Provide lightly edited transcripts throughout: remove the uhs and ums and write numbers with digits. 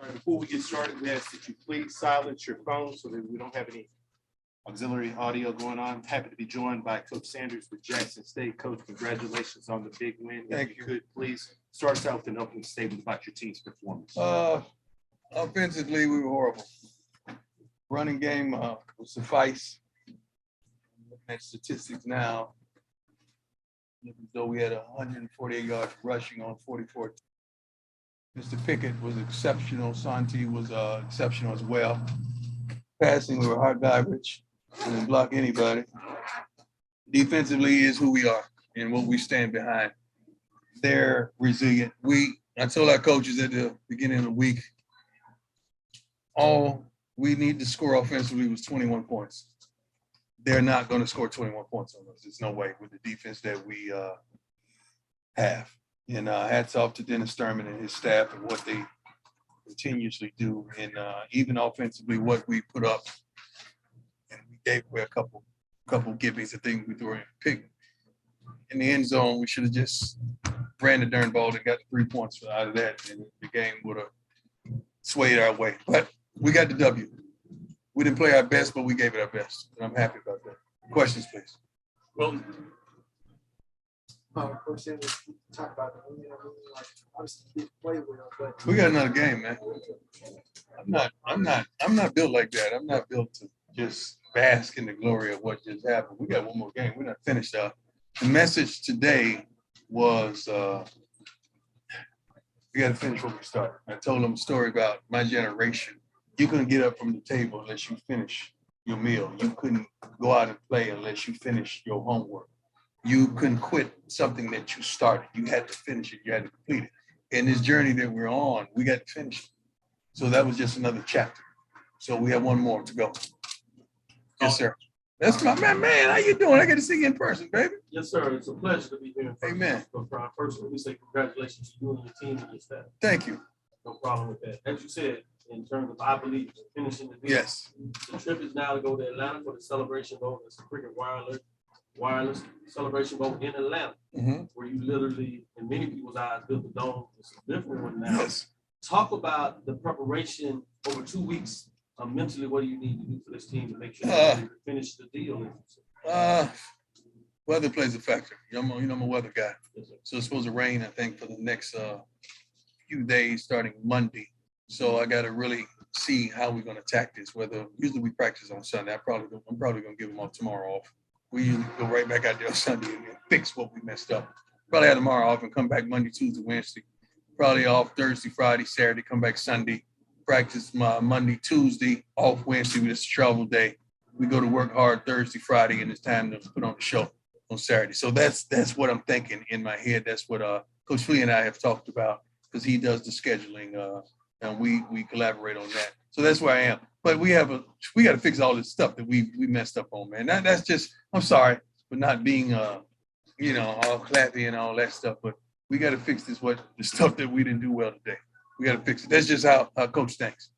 All right, before we get started, we ask that you please silence your phone so that we don't have any auxiliary audio going on. Happy to be joined by Coach Sanders with Jackson State. Coach, congratulations on the big win. Thank If you could please start us out with an opening statement about your team's performance. Offensively, we were horrible. Running game will suffice. Looking at statistics now, though we had 148 yards rushing on 44. Mr. Pickett was exceptional. Santi was exceptional as well. Passing, we were hard garbage. We didn't block anybody. Defensively is who we are and what we stand behind. They're resilient. I told our coaches at the beginning of the week, all we need to score offensively was 21 points. They're not going to score 21 points on us. There's no way with the defense that we have. And hats off to Dennis Sturman and his staff and what they continuously do. And even offensively, what we put up. And we gave away a couple gibbies. I think we threw in the end zone. We should have just ran the darn ball and got the 3 points out of that. And the game would have swayed our way. But we got the W. We didn't play our best, but we gave it our best. And I'm happy about that. Questions, please. Well, Coach Sanders, talk about obviously you didn't play well, but We got another game, man. I'm not built like that. I'm not built to just bask in the glory of what just happened. We got one more game. We're not finished up. The message today was we got to finish what we started. I told them a story about my generation. You couldn't get up from the table unless you finish your meal. You couldn't go out and play unless you finished your homework. You couldn't quit something that you started. You had to finish it. You had to complete it. In this journey that we're on, we got to finish it. So that was just another chapter. So we have one more to go. Yes, sir. That's my man. How you doing? I get to see you in person, baby. yes, sir. It's a pleasure to be here. Amen. First, let me say congratulations to you and your team and your staff. Thank you. No problem with that. As you said, in terms of, I believe, finishing the deal. Yes. The trip is now to go to Atlanta for the Celebration Bowl. It's the Cricket Wireless Celebration Bowl in Atlanta, where you literally, in many people's eyes, built the dome. It's a different one now. Yes. Talk about the preparation over 2 weeks. Mentally, what do you need to do for this team to make sure you finish the deal? Weather plays a factor. I'm a weather guy. So it's supposed to rain, I think, for the next few days starting Monday. So I got to really see how we're going to attack this. Usually we practice on Sunday. I'm probably going to give them all tomorrow off. We usually go right back out there on Sunday and fix what we messed up. Probably have tomorrow off and come back Monday, Tuesday, Wednesday. Probably off Thursday, Friday, Saturday, come back Sunday. Practice Monday, Tuesday, off Wednesday. It's a travel day. We go to work hard Thursday, Friday, and it's time to put on the show on Saturday. So that's what I'm thinking in my head. That's what Coach Flea and I have talked about because he does the scheduling and we collaborate on that. So that's where I am. But we got to fix all this stuff that we messed up on, man. That's just, I'm sorry for not being all clappy and all that stuff. But we got to fix the stuff that we didn't do well today. We got to fix it. That's just how Coach thinks.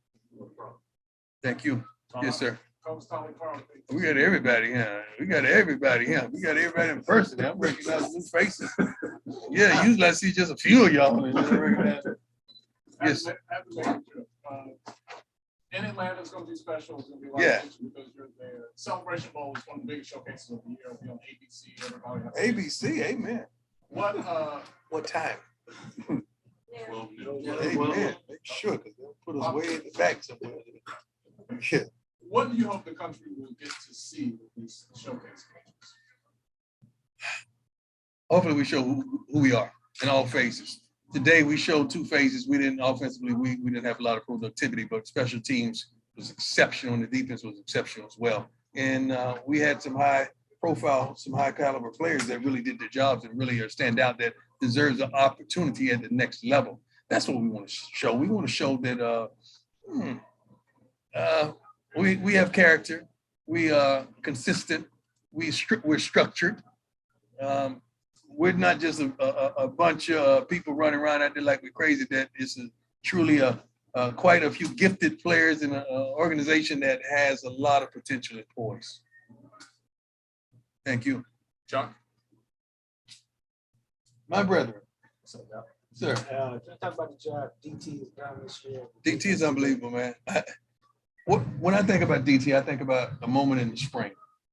Thank you. Yes, sir. We got everybody here. We got everybody in person. I'm recognizing new faces. Yeah, usually I see just a few of y'all. Yes. In Atlanta, it's going to be special. It's going to be because you're there. Celebration Bowl is one of the biggest showcases of the year. It'll be on ABC. Everybody has ABC, amen. What time? Well, Amen. Make sure, because they'll put us way in the back somewhere. Yeah. What do you hope the country will get to see with these showcase games? Hopefully we show who we are in all phases. Today we showed two phases. We didn't offensively, we didn't have a lot of productivity, but special teams was exceptional and the defense was exceptional as well. And we had some high profile, some high caliber players that really did their jobs and really stand out that deserves an opportunity at the next level. That's what we want to show. We want to show that we have character, we are consistent, we're structured. We're not just a bunch of people running around out there like we're crazy. That is truly quite a few gifted players in an organization that has a lot of potential and poise. Thank you. John? My brethren. Sir. Just talk about the job DT has done this year. DT is unbelievable, man. When I think about DT, I think about a moment in the spring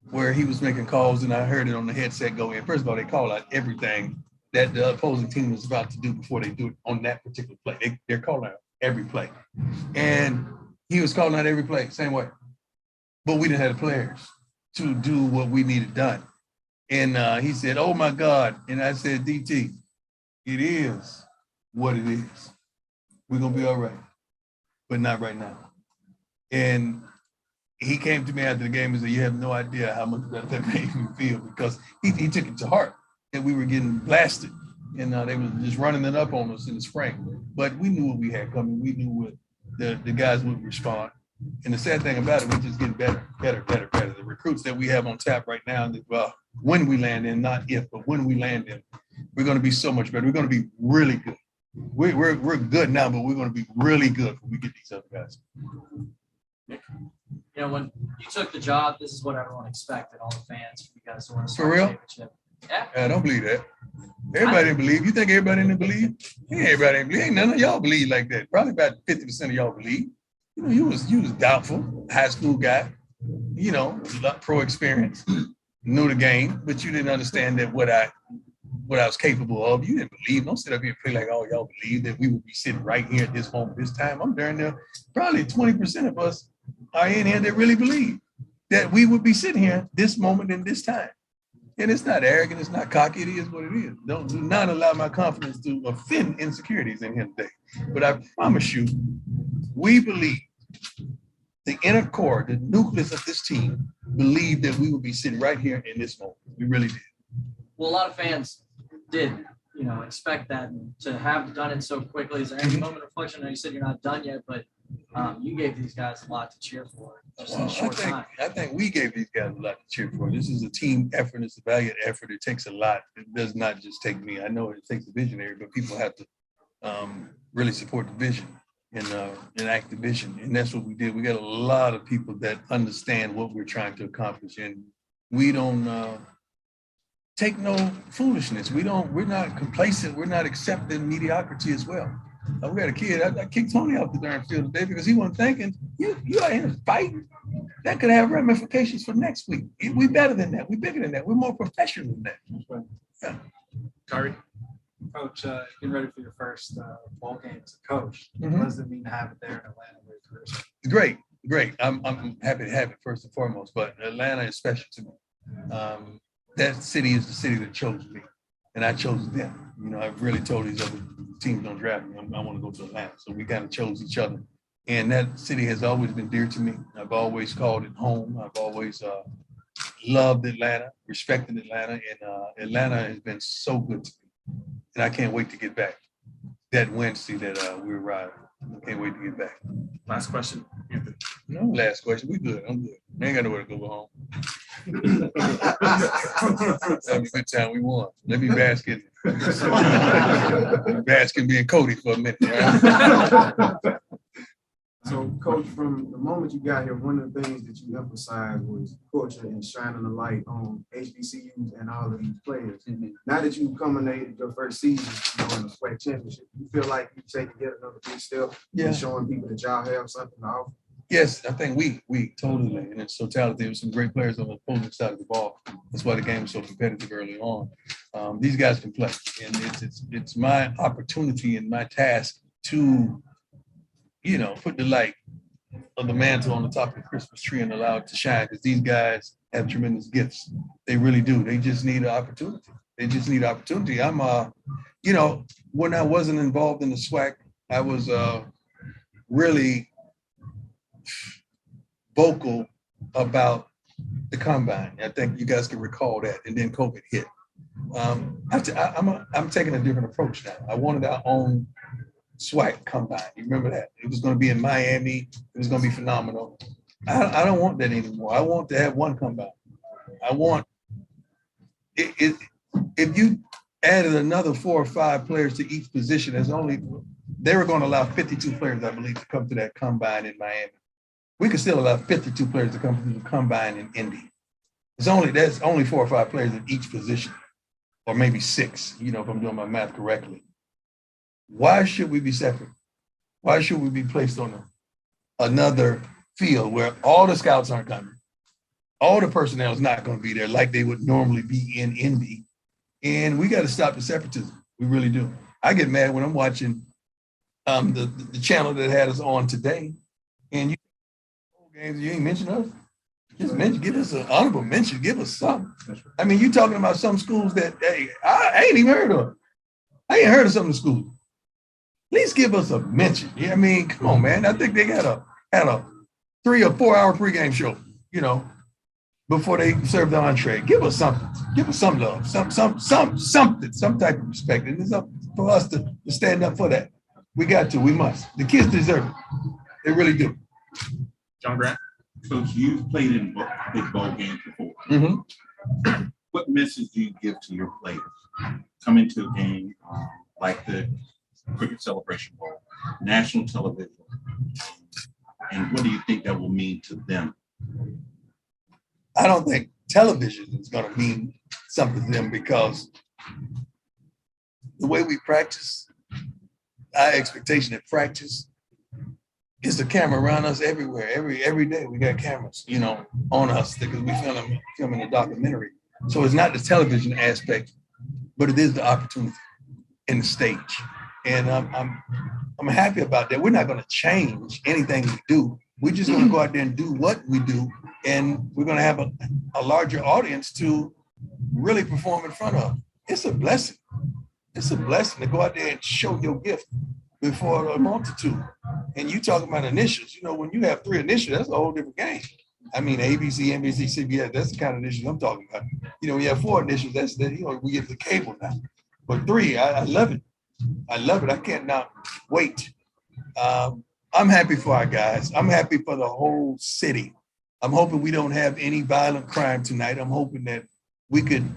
where he was making calls and I heard it on the headset go in. First of all, they call out everything that the opposing team was about to do before they do it on that particular play. They're calling out every play. And he was calling out every play, same way. But we didn't have the players to do what we needed done. And he said, oh, my God. And I said, DT, it is what it is. We're going to be all right, but not right now. And he came to me after the game and said, you have no idea how much that made me feel, because he took it to heart that we were getting blasted. And they were just running it up on us in the spring. But we knew what we had coming. We knew what the guys would respond. And the sad thing about it, we're just getting better. The recruits that we have on tap right now, well, when we land in, not if, but when we land in, we're going to be so much better. We're going to be really good. We're good now, but we're going to be really good when we get these other guys. You know, when you took the job, this is what everyone expected, all the fans, for you guys to win a For real? championship. Yeah. I don't believe that. Everybody didn't believe. You think everybody didn't believe? Yeah, everybody didn't believe. Ain't none of y'all believe like that. Probably about 50% of y'all believe. You know, you was doubtful, high school guy, you know, pro experience, knew the game, but you didn't understand that what I was capable of. You didn't believe. Don't sit up here and play like, oh, y'all believe that we would be sitting right here at this moment, this time. I'm darn near probably 20% of us are in here that really believe that we would be sitting here this moment and this time. And it's not arrogant, it's not cocky, it is what it is. Do not allow my confidence to offend insecurities in here today. But I promise you, we believe, the inner core, the nucleus of this team, believed that we would be sitting right here in this moment. We really did. Well, a lot of fans did, you know, expect that, and to have done it so quickly. Is there any moment of reflection? I know you said you're not done yet, but you gave these guys a lot to cheer for just in a short time. I think we gave these guys a lot to cheer for. This is a team effort. It's a valiant effort. It takes a lot. It does not just take me. I know it takes a visionary, but people have to really support the vision and act the vision. And that's what we did. We got a lot of people that understand what we're trying to accomplish. And we don't take no foolishness. We're not complacent. We're not accepting mediocrity as well. We had a kid, I kicked Tony off the darn field today because he wasn't thinking, you out here fighting. That could have ramifications for next week. We're better than that. We're bigger than that. We're more professional than that. Yeah. Curry. Coach, getting ready for your first ball game as a coach. What does it mean to have it there in Atlanta with your career? Great. I'm happy to have it first and foremost, but Atlanta is special to me. That city is the city that chose me, and I chose them. You know, I've really told these other teams don't draft me. I want to go to Atlanta. So we kind of chose each other. And that city has always been dear to me. I've always called it home. I've always loved Atlanta, respected Atlanta, and Atlanta has been so good to me. And I can't wait to get back. That Wednesday that we arrived. I can't wait to get back. Last question. No last question. We good. I'm good. I ain't got nowhere to go home. Having a good time. We won. Let me bask in. Bask in being Cody for a minute. Right? So, Coach, from the moment you got here, one of the things that you emphasized was culture and shining the light on HBCUs and all of these players. Mm-hmm. Now that you've culminated your first season, in the SWAC championship, you feel like you've taken yet another big step in showing people that y'all have something to offer? Yes, I think we totally, in its totality, there were some great players on the opposing side of the ball. That's why the game was so competitive early on. These guys can play, and it's my opportunity and my task to, you know, put the light of the mantle on the top of the Christmas tree and allow it to shine, because these guys have tremendous gifts. They really do. They just need an opportunity. I'm, you know, when I wasn't involved in the SWAC, I was really vocal about the combine. I think you guys can recall that. And then COVID hit. I'm taking a different approach now. I wanted our own SWAC combine. You remember that? It was going to be in Miami. It was going to be phenomenal. I don't want that anymore. I want to have one combine. I want it. If you added another 4 or 5 players to each position, they were going to allow 52 players, I believe, to come to that combine in Miami. We could still allow 52 players to come to the combine in Indy. That's only 4 or 5 players at each position, or maybe 6, you know, if I'm doing my math correctly. Why should we be separate? Why should we be placed on another field where all the scouts aren't coming? All the personnel is not going to be there like they would normally be in Indy. And we got to stop the separatism. We really do. I get mad when I'm watching the channel that had us on today, and you games you ain't mention us. Just mention, give us an honorable mention, give us something. I mean, you talking about some schools that hey, I ain't even heard of. I ain't heard of some of the schools. At least give us a mention. Yeah, I mean, come on, man. I think they had a 3 or 4 hour pregame show, you know, before they serve the entree. Give us something. Give us some love, something, some type of respect. And it's up for us to stand up for that. We got to, we must. The kids deserve it. They really do. John Grant. Coach, you've played in big bowl games before. Mm-hmm. What message do you give to your players coming to a game like the Cricket Celebration Bowl, national television, and what do you think that will mean to them? I don't think television is going to mean something to them because the way we practice, our expectation at practice is the camera around us everywhere. Every day we got cameras, you know, on us because we filming a documentary. So it's not the television aspect, but it is the opportunity in the stage. And I'm happy about that. We're not going to change anything we do. We're just going to go out there and do what we do. And we're going to have a larger audience to really perform in front of. It's a blessing. It's a blessing to go out there and show your gift before a multitude. And you talking about initials. You know, when you have 3 initials, that's a whole different game. I mean, ABC, NBC, CBS, that's the kind of initials I'm talking about. You know, when you have 4 initials, that's you know, we get the cable now. But 3, I love it. I love it. I can't not wait. I'm happy for our guys. I'm happy for the whole city. I'm hoping we don't have any violent crime tonight. I'm hoping that we could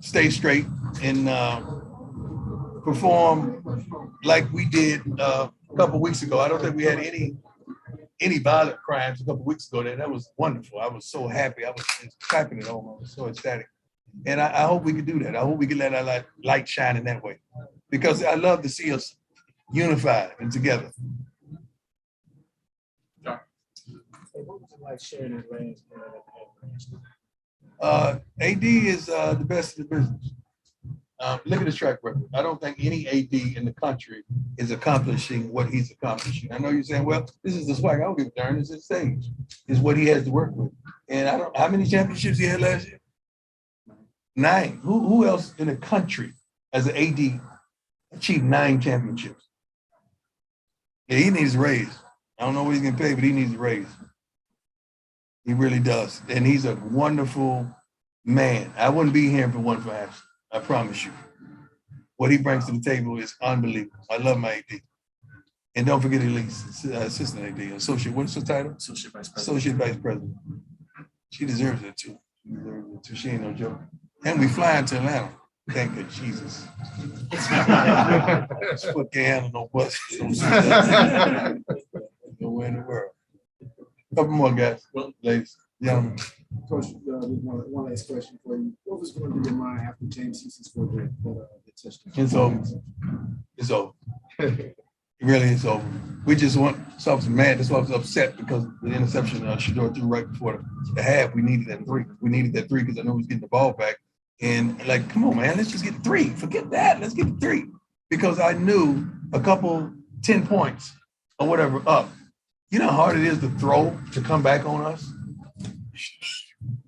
stay straight and perform like we did a couple weeks ago. I don't think we had any violent crimes a couple weeks ago. That was wonderful. I was so happy. I was just clapping at home. I was so ecstatic. And I hope we can do that. I hope we can let our light shine in that way. Because I love to see us unified and together. Hey, what was it like sharing his reins? AD is the best in the business. Look at his track record. I don't think any AD in the country is accomplishing what he's accomplishing. I know you're saying, well, this is the SWAC. I don't give a darn. It's his stage. It's what he has to work with. And I don't. How many championships he had last year? 9. Who else in the country as an AD achieved 9 championships? Yeah, he needs a raise. I don't know what he's gonna pay, but he needs a raise. He really does. And he's a wonderful man. I wouldn't be here if it wasn't for Ashton. I promise you. What he brings to the table is unbelievable. I love my AD. And don't forget Elise, assistant AD, associate, what's her title? Associate Vice President. Associate Vice President. She deserves it too. She ain't no joke. And we flying to Atlanta. Thank you, Jesus. Put the hand on no bus. Nowhere in the world. Couple more guys, ladies, gentlemen. Coach, one last question for you. What was going through your mind after James Houston scored the touchdown? It's over. It's over. It really is over. We just want something mad. That's why I was upset because the interception Shador threw right before the half. We needed that 3. We needed that 3 because I know he's getting the ball back. And like, come on, man, let's just get 3. Forget that. Let's get 3. Because I knew a couple 10 points or whatever up. You know how hard it is to throw to come back on us?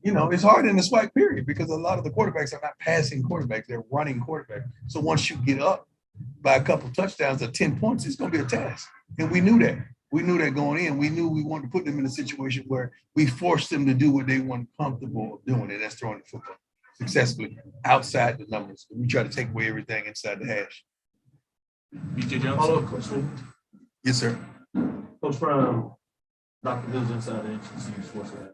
You know, it's hard in the SWAC period because a lot of the quarterbacks are not passing quarterbacks. They're running quarterbacks. So once you get up by a couple touchdowns or 10 points, it's going to be a task. And we knew that. We knew that going in. We knew we wanted to put them in a situation where we forced them to do what they weren't comfortable doing, and that's throwing the football successfully outside the numbers. We try to take away everything inside the hash. BJ Jones. Follow-up question. Yes, sir. Coach, from Dr. Mills inside the HBCU Sports Lab.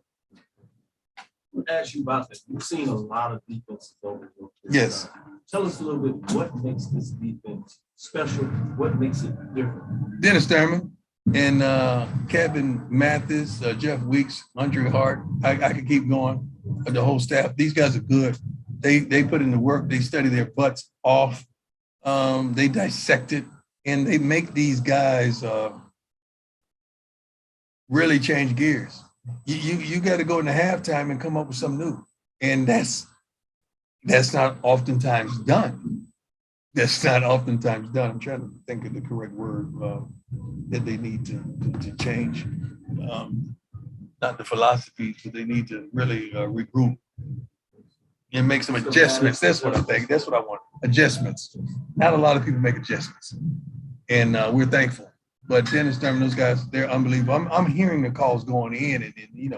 Ask you about that. You've seen a lot of defenses over the years. Yes. Tell us a little bit what makes this defense special. What makes it different? Dennis Thurman and Kevin Mathis, Jeff Weeks, Andre Hart. I could keep going. The whole staff. These guys are good. They put in the work. They study their butts off. They dissect it. and they make these guys really change gears. You got to go into halftime and come up with something new, and that's not oftentimes done. That's not oftentimes done. I'm trying to think of the correct word that they need to change. Not the philosophy, but they need to really regroup and make some adjustments. That's what I think. That's what I want. Adjustments. Not a lot of people make adjustments, and we're thankful. But Dennis Thurman, those guys, they're unbelievable. I'm hearing the calls going in and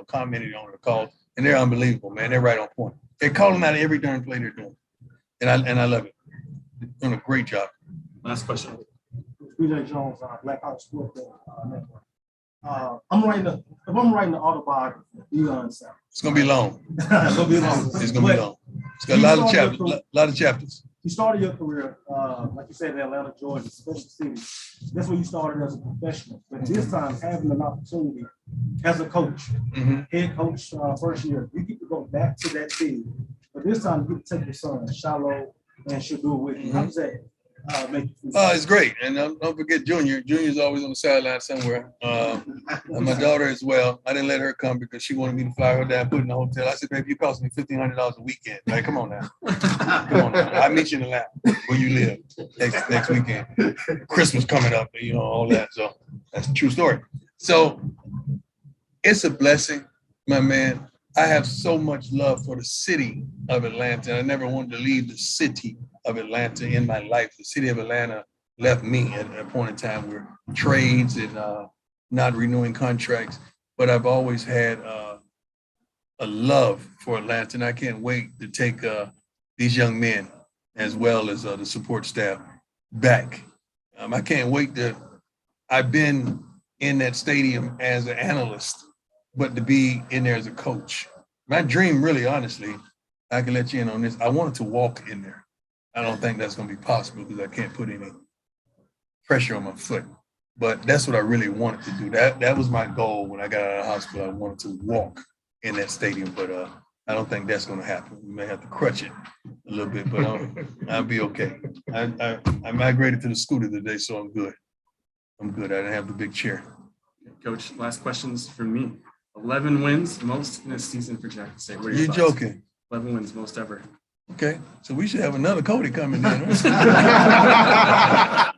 commenting on the calls, and they're unbelievable, man. They're right on point. They're calling out every darn play they're doing, and I love it. They're doing a great job. Last question. BJ Jones, Black House Sports Network. If I'm writing the autobiography, Deion Sanders. It's gonna be long. It's gonna be long. It's gonna be long. It's got a lot of chapters. You started your career, like you said, in Atlanta, Georgia, special city. That's where you started as a professional. But this time, having an opportunity as a coach, head coach, first year, you get to go back to that team. But this time, you get to take your son, Shiloh, and she'll do it with you. How does that make you feel? It's great. And don't forget Junior. Junior's always on the sideline somewhere. And my daughter as well. I didn't let her come because she wanted me to fly her down, put in the hotel. I said, baby, you cost me $1,500 a weekend. Like, come on now. Come on now. I'll meet you in Atlanta where you live next weekend. Christmas coming up, all that. So that's a true story. So it's a blessing, my man. I have so much love for the city of Atlanta. I never wanted to leave the city of Atlanta in my life. The city of Atlanta left me at a point in time where trades and not renewing contracts, but I've always had a love for Atlanta, and I can't wait to take these young men as well as the support staff back. I can't wait I've been in that stadium as an analyst, but to be in there as a coach. My dream, really, honestly, I can let you in on this. I wanted to walk in there. I don't think that's going to be possible because I can't put any pressure on my foot. But that's what I really wanted to do. That was my goal when I got out of the hospital. I wanted to walk in that stadium, but I don't think that's going to happen. We may have to crutch it a little bit, but I'll be okay. I migrated to the scooter today, so I'm good. I didn't have the big chair. Coach, last questions from me. 11 wins, most in a season for Jackson State. What are your You're thoughts? joking. 11 wins, most ever. Okay, so we should have another Cody coming in. We should have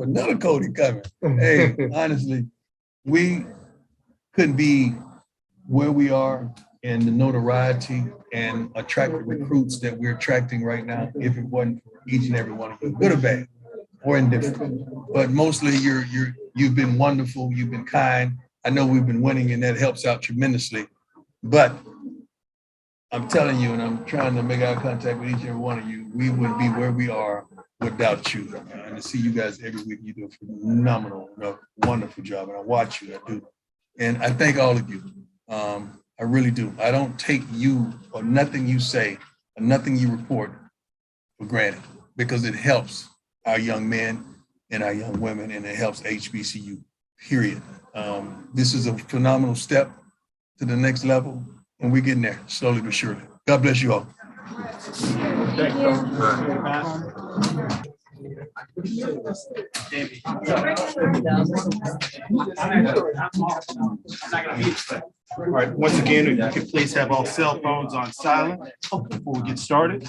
another Cody coming. Hey, honestly, we couldn't be where we are and the notoriety and attract the recruits that we're attracting right now if it wasn't for each and every one of you, good or bad or indifferent. But mostly you've been wonderful, you've been kind. I know we've been winning and that helps out tremendously. But I'm telling you, and I'm trying to make eye contact with each and every one of you, we wouldn't be where we are without you. And to see you guys every week, you do a phenomenal, wonderful job. And I watch you, I do. And I thank all of you. I really do. I don't take you or nothing you say or nothing you report for granted because it helps our young men and our young women, and it helps HBCU, period. This is a phenomenal step to the next level, and we're getting there slowly but surely. God bless you all. Thank All right, once again, if you could please have all cell phones on silent before we get started.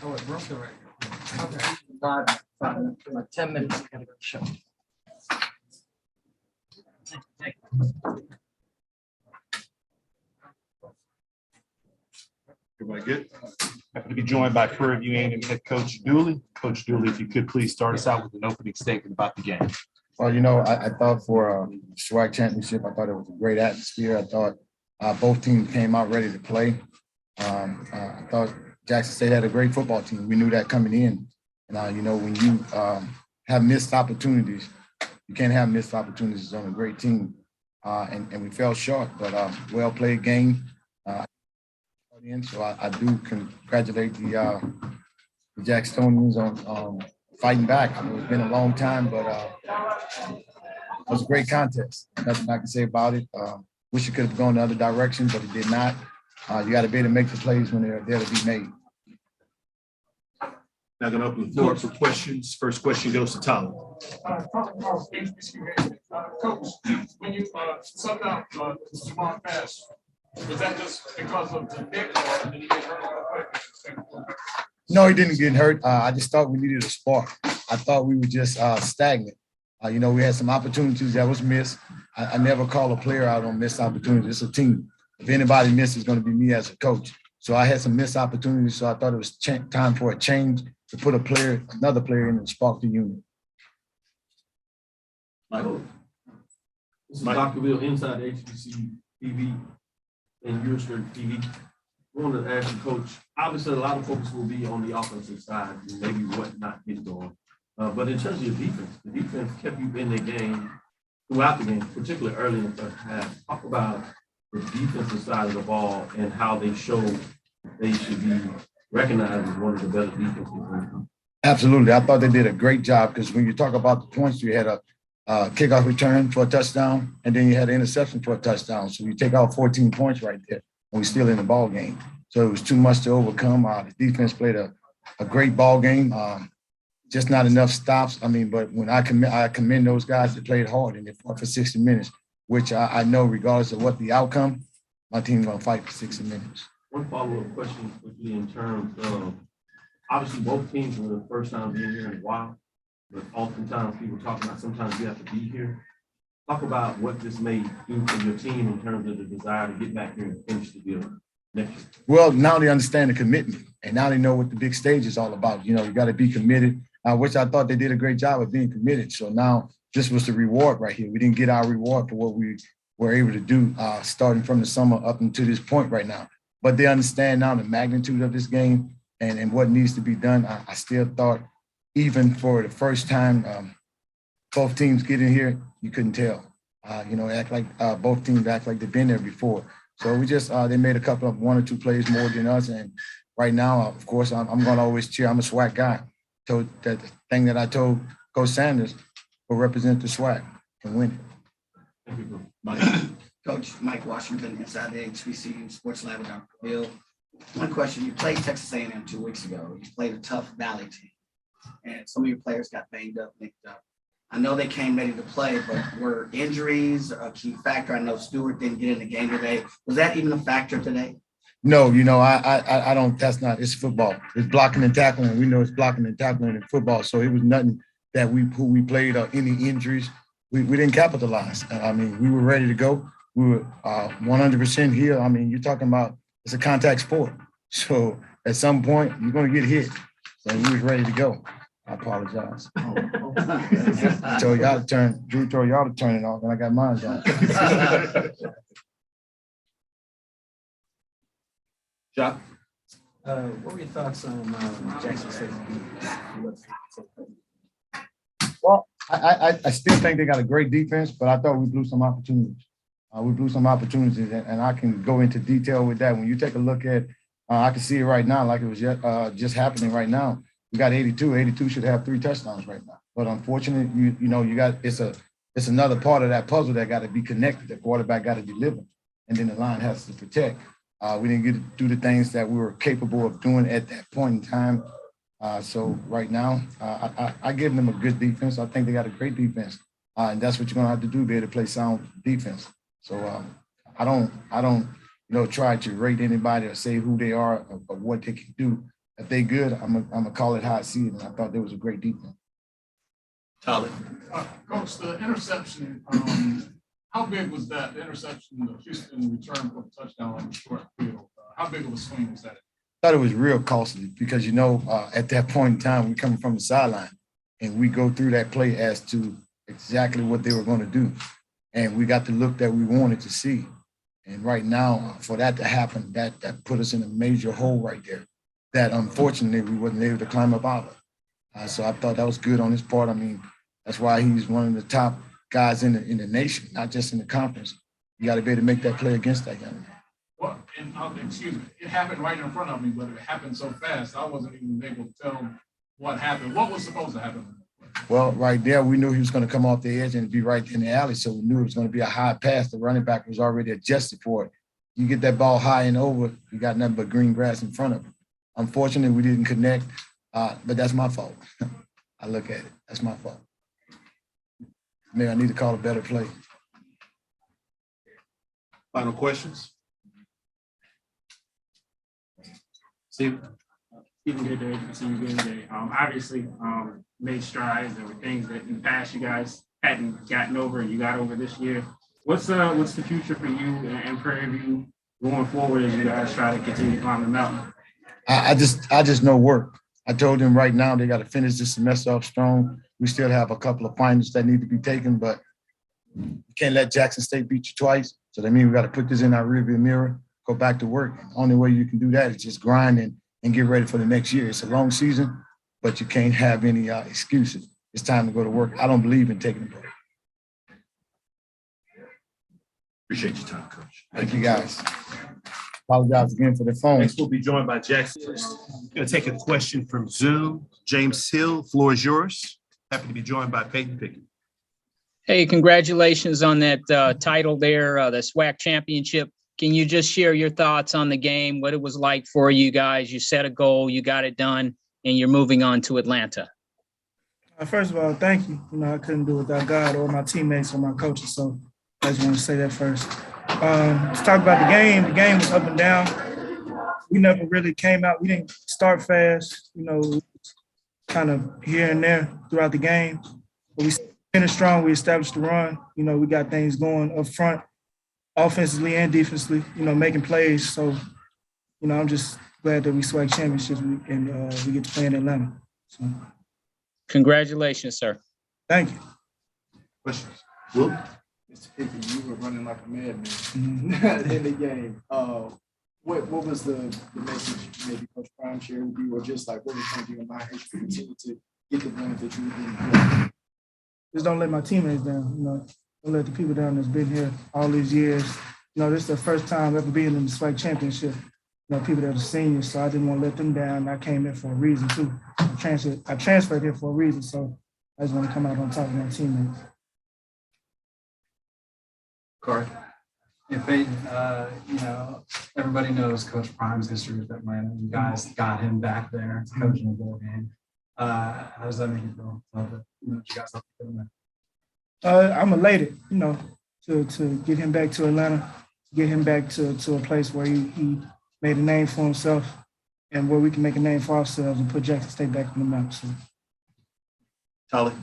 Oh, it broke already. Okay. 10 minutes. I gotta go show. Everybody good? Happy to be joined by Prairie and head coach Dooley. Coach Dooley, if you could please start us out with an opening statement about the game. Well, I thought for SWAC championship, I thought it was a great atmosphere. I thought both teams came out ready to play. I thought Jackson State had a great football team. We knew that coming in. And, when you have missed opportunities, you can't have missed opportunities on a great team. And we fell short, but well-played game. So I do congratulate the Jacksonians on fighting back. I know it's been a long time, but it was a great contest. Nothing I can say about it. Wish it could have gone the other direction, but it did not. You got to be able to make the plays when they're there to be made. Now going to open the floor for questions. First question goes to Tyler. Coach, when you subbed out Jamar Pass, was that just because of the pick or did he get hurt? No, he didn't get hurt. I just thought we needed a spark. I thought we were just stagnant. We had some opportunities that was missed. I never call a player out on missed opportunities. It's a team. If anybody missed, it's going to be me as a coach. So I had some missed opportunities. So I thought it was time for a change to put another player in and spark the unit. Michael, this is Dr. Bill inside the HBC TV and Eurostrip TV. I wanted to ask you, Coach, obviously a lot of focus will be on the offensive side and maybe what not get going. But in terms of your defense, the defense kept you in the game throughout the game, particularly early in the first half. Talk about the defensive side of the ball and how they show they should be recognized as one of the better defenses. Absolutely. I thought they did a great job because when you talk about the points, you had a kickoff return for a touchdown, and then you had an interception for a touchdown. So you take out 14 points right there, and we're still in the ball game. So it was too much to overcome. The defense played a great ball game. Just not enough stops. But when I commend those guys that played hard and they fought for 60 minutes, which I know regardless of what the outcome, my team's going to fight for 60 minutes. One follow-up question quickly in terms of, obviously both teams were the first time being here in a while, but oftentimes people talk about sometimes you have to be here. Talk about what this may do for your team in terms of the desire to get back here and finish the deal next year. Well, now they understand the commitment, and now they know what the big stage is all about. You got to be committed, which I thought they did a great job of being committed. So now this was the reward right here. We didn't get our reward for what we were able to do starting from the summer up until this point right now. But they understand now the magnitude of this game and what needs to be done. I still thought even for the first time both teams get in here, you couldn't tell. Act like both teams act like they've been there before. So we just they made a couple of one or two plays more than us. And right now, of course, I'm going to always cheer. I'm a SWAC guy. So that thing that I told Coach Sanders will represent the SWAC and win it. Coach Mike Washington inside the HBCU Sports Lab with Dr. Bill. One question: you played Texas A&M 2 weeks ago. You played a tough Valley team, and some of your players got banged up, nicked up. I know they came ready to play, but were injuries a key factor? I know Stewart didn't get in the game today. Was that even a factor today? No, I don't. That's not. It's football. It's blocking and tackling. We know it's blocking and tackling in football. So it was nothing that who we played or any injuries. We didn't capitalize. We were ready to go. We were 100% here. You're talking about it's a contact sport. So at some point you're going to get hit. So we was ready to go. I apologize. I told y'all to turn. Drew told y'all to turn it off, and I got mine on. Jock? What were your thoughts on Jackson State's defense? Well, I still think they got a great defense, but I thought we blew some opportunities. And I can go into detail with that. When you take a look at, I can see it right now, like it was just happening right now. We got 82. 82 should have 3 touchdowns right now. But unfortunately, you got it's another part of that puzzle that got to be connected. The quarterback got to deliver, and then the line has to protect. We didn't get to do the things that we were capable of doing at that point in time. So right now, I give them a good defense. I think they got a great defense, and that's what you're gonna have to do, be able to play sound defense. So I don't try to rate anybody or say who they are or what they can do. If they good, I'm gonna call it how I see it. And I thought there was a great defense. Tyler. Coach, the interception, how big was that? The interception, the Houston return for the touchdown on the short field. How big of a swing was that? I thought it was real costly because, at that point in time, we're coming from the sideline and we go through that play as to exactly what they were going to do. And we got the look that we wanted to see. And right now, for that to happen, that put us in a major hole right there that unfortunately we wasn't able to climb up out of. So I thought that was good on his part. That's why he's one of the top guys in the nation, not just in the conference. You got to be able to make that play against that young man. Well, and excuse me, it happened right in front of me, but it happened so fast, I wasn't even able to tell what happened. What was supposed to happen? Well, right there, we knew he was going to come off the edge and be right in the alley. So we knew it was going to be a high pass. The running back was already adjusted for it. You get that ball high and over, you got nothing but green grass in front of him. Unfortunately, we didn't connect, but that's my fault. I look at it. That's my fault. Maybe I need to call a better play. Final questions? Stephen Good day, HBCU Game Day. Obviously, made strides. There were things that in the past you guys hadn't gotten over and you got over this year. What's the future for you and Prairie View going forward as you guys try to continue to climb the mountain? I just know work. I told them right now they got to finish this semester off strong. We still have a couple of finals that need to be taken, but you can't let Jackson State beat you twice. So that means we got to put this in our rearview mirror, go back to work. The only way you can do that is just grind and get ready for the next year. It's a long season, but you can't have any excuses. It's time to go to work. I don't believe in taking a break. Appreciate your time, Coach. Thank you, guys. Apologize again for the phone. Next, we'll be joined by Jackson. Going to take a question from Zoom. James Hill, floor is yours. Happy to be joined by Paytton Pickett. Hey, congratulations on that title there, the SWAC championship. Can you just share your thoughts on the game, what it was like for you guys? You set a goal, you got it done, and you're moving on to Atlanta. First of all, thank you. I couldn't do it without God or my teammates or my coaches, so I just want to say that first. Let's talk about the game. The game was up and down. We never really came out. We didn't start fast, kind of here and there throughout the game. But we finished strong. We established the run. We got things going up front, offensively and defensively, making plays. So, I'm just glad that we SWAC championships and we get to play in Atlanta. So. Congratulations, sir. Thank you. Questions? Will? Mr. Pickett, you were running like a madman in the game. What was the message maybe Coach Prime shared with you, or just like what was going to be in my head to continue to get the wins that you were doing? Just don't let my teammates down. Don't let the people down that's been here all these years. This is the first time ever being in the SWAC championship. People that are seniors, so I didn't want to let them down. I came in for a reason too. I transferred here for a reason, so I just want to come out on top of my teammates. Corey. Yeah, Payton, everybody knows Coach Prime's history with Atlanta. You guys got him back there coaching a bowl game. How does that make you feel? You guys have to feel that. I'm elated, to get him back to Atlanta, get him back to a place where he made a name for himself and where we can make a name for ourselves and put Jackson State back on the map. So. Tolly.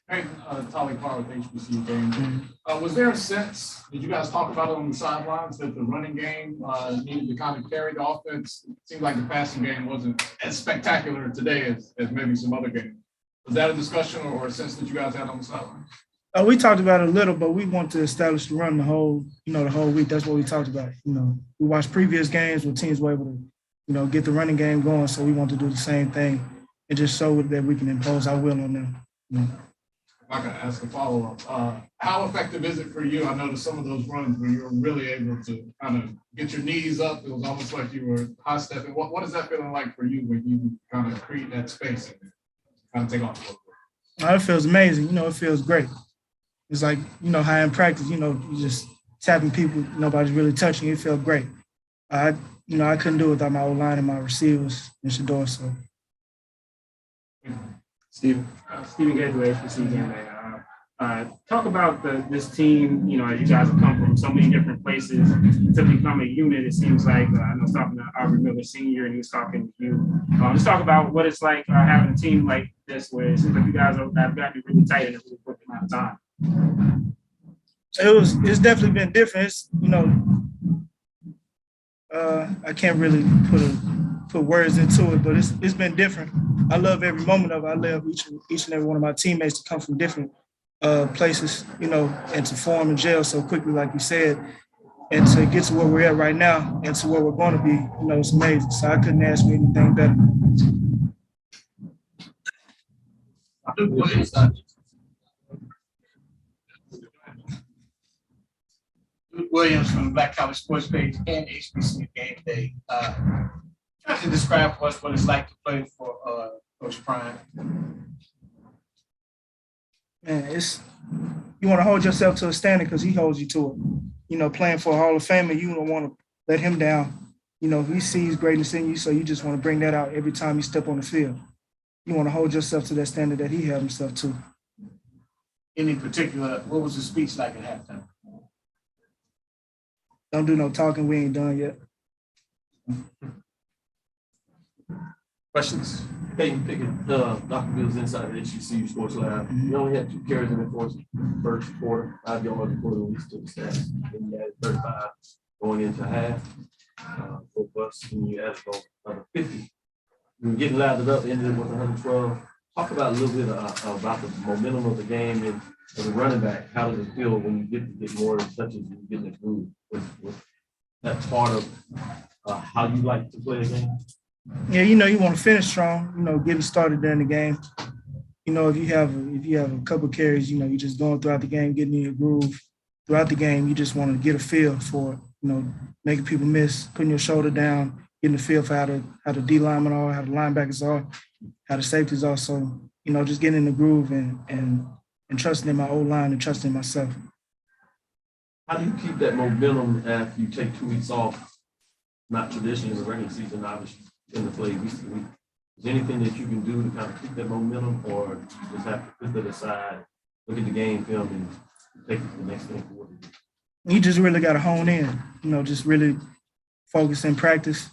Hey, Tolly Parr with HBCU Game Day. Was there a sense, did you guys talk about it on the sidelines, that the running game needed to kind of carry the offense? It seemed like the passing game wasn't as spectacular today as maybe some other games. Was that a discussion or a sense that you guys had on the sideline? We talked about it a little, but we want to establish the run the whole week. That's what we talked about. We watched previous games where teams were able to, get the running game going. So we want to do the same thing and just show that we can impose our will on them. If I could ask a follow-up, how effective is it for you? I noticed some of those runs where you were really able to kind of get your knees up. It was almost like you were high stepping. What is that feeling like for you when you kind of create that space and kind of take off a little bit? It feels amazing. It feels great. It's like, how in practice, you just tapping people, nobody's really touching you. It felt great. I couldn't do it without my O-line and my receivers and Shador. So. Stephen Good with HBCU Game Day. Talk about this team, as you guys have come from so many different places to become a unit. It seems like, I know I was talking to Aubrey Miller Sr. and he was talking to you. Just talk about what it's like having a team like this where it seems like you guys have gotten really tight in a really quick amount of time. It's definitely been different. I can't really put words into it, but it's been different. I love every moment of it. I love each and every one of my teammates to come from different places, and to form and gel so quickly, like you said, and to get to where we're at right now and to where we're going to be, it's amazing. So I couldn't ask me anything better. Williams from Black College Sports Page and HBCU Game Day. Try to describe for us what it's like to play for Coach Prime? Man, you want to hold yourself to a standard because he holds you to it. You know, playing for a Hall of Famer, you don't want to let him down. You know, he sees greatness in you, so you just want to bring that out every time you step on the field. You want to hold yourself to that standard that he held himself to. Any particular, what was the speech like at halftime? Don't do no talking. We ain't done yet. Questions? Payton, Pickett, Dr. Bill's inside the HBCU Sports Lab. You only had 2 carries in the first quarter, 5 yards before the release to the stats. Then you added 35 going into half. 4 bucks, and you added another 50. You were getting lathered up, ended with 112. Talk about a little bit about the momentum of the game and as a running back. How does it feel when you get more touches and you get in the groove? With that part of how you like to play the game? Yeah, you know, you want to finish strong, you know, getting started during the game. You know, if you have a couple carries, you know, you're just going throughout the game, getting in your groove. Throughout the game, you just want to get a feel for, you know, making people miss, putting your shoulder down, getting a feel for how the D linemen are, how the linebackers are, how the safeties are. So, you know, just getting in the groove and trusting in my O-line and trusting in myself. How do you keep that momentum after you take 2 weeks off? Not traditionally in the regular season, obviously in the play week to week. Is there anything that you can do to kind of keep that momentum, or you just have to put that aside, look at the game film, and take it to the next thing forward? You just really got to hone in, you know, just really focus in practice.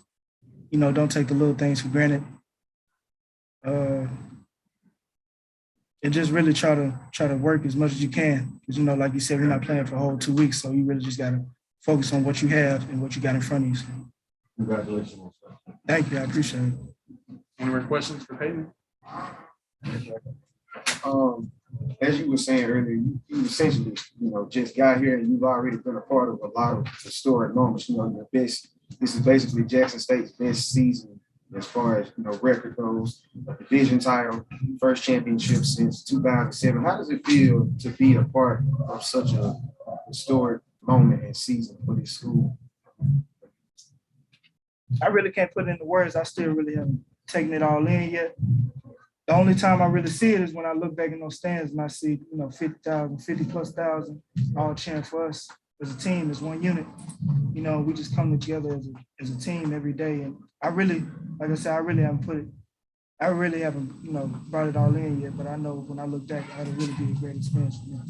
You know, don't take the little things for granted. And just really try to work as much as you can. Because, you know, like you said, we're not playing for a whole 2 weeks. So you really just got to focus on what you have and what you got in front of you. So. Congratulations. Thank you. I appreciate it. Any more questions for Payton? As you were saying earlier, you essentially, you know, just got here and you've already been a part of a lot of historic moments. You know, this is basically Jackson State's best season as far as, you know, record goes, a division title, first championship since 2007. How does it feel to be a part of such a historic moment and season for this school? I really can't put it into words. I still really haven't taken it all in yet. The only time I really see it is when I look back in those stands and I see, you know, 50,000, 50,000+ all cheering for us as a team, as one unit. You know, we just come together as a team every day. And I really, like I said, I really haven't, you know, brought it all in yet. But I know when I look back, it'll really be a great experience for me.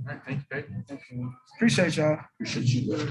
All right, thank you, Payton. Appreciate y'all. Appreciate you.